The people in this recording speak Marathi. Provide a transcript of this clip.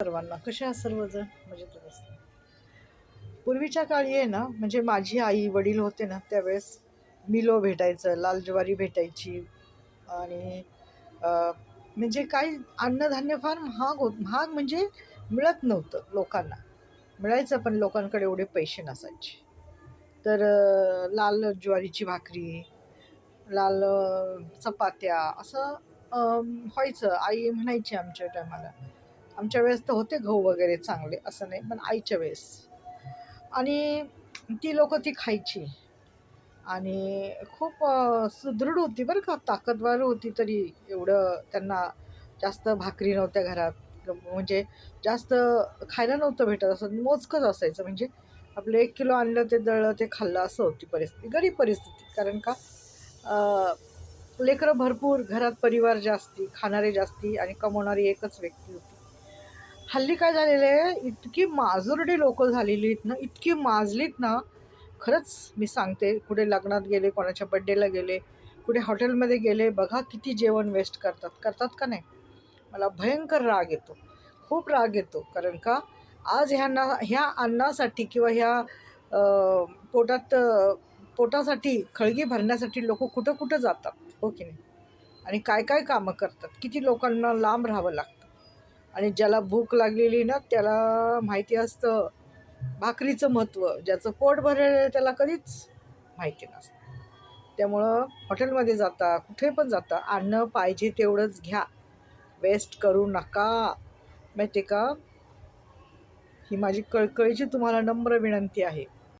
सर्वांना कशा आहात सर्वजण मजेतच असतात. पूर्वीच्या काळी आहे ना, म्हणजे माझी आई वडील होते ना त्यावेळेस मिलो भेटायचं, लाल ज्वारी भेटायची आणि अ, म्हणजे काही अन्नधान्य फार महाग म्हणजे मिळत नव्हतं लोकांना. मिळायचं पण लोकांकडे एवढे पैसे नसायचे. तर लाल ज्वारीची भाकरी, लाल चपात्या असं व्हायचं. आई म्हणायची आमच्या टायमाला. आमच्या वेळेस तर होते गहू वगैरे चांगले, असं नाही, पण आईच्या वेळेस. आणि ती लोकं ती खायची आणि खूप सुदृढ होती बरं का, ताकदवार होती तरी एवढं त्यांना जास्त भाकरी नव्हत्या घरात. म्हणजे जास्त खायला नव्हतं भेटत, असं मोजकंच असायचं. म्हणजे आपलं 1 किलो आणलं, ते दळलं, ते खाल्लं, असं होती परिस्थिती. गरीब परिस्थिती. कारण का लेकरं भरपूर, घरात परिवार जास्ती, खाणारे जास्ती आणि कमवणारी एकच व्यक्ती होती. हल्ली काय झालेलं आहे, इतकी माजुरडी लोकं झालेली आहेत ना, इतकी माजलीत ना, खरंच मी सांगते, कुठे लग्नात गेले, कोणाच्या बर्थडेला गेले, कुठे हॉटेलमध्ये गेले, बघा किती जेवण वेस्ट करतात. करतात का नाही? मला भयंकर राग येतो. खूप राग येतो. कारण का आज ह्या अन्नासाठी किंवा ह्या अ, पोटात पोटासाठी खळगी भरण्यासाठी लोकं कुठं-कुठं जातात, हो की नाही? आणि काय-काय कामं करतात. किती लोकांना लांब राहावं लागतं. आणि ज्याला भूक लागलेली ना, त्याला माहिती असतं भाकरीचं महत्त्व. ज्याचं पोट भरेल आहे त्याला कधीच माहिती नसतं. त्यामुळं हॉटेलमध्ये जाता, कुठे पण जाता, अन्न पाहिजे तेवढंच घ्या. वेस्ट करू नका. माहिती आहे का? ही माझी कळकळीची तुम्हाला नम्र विनंती आहे.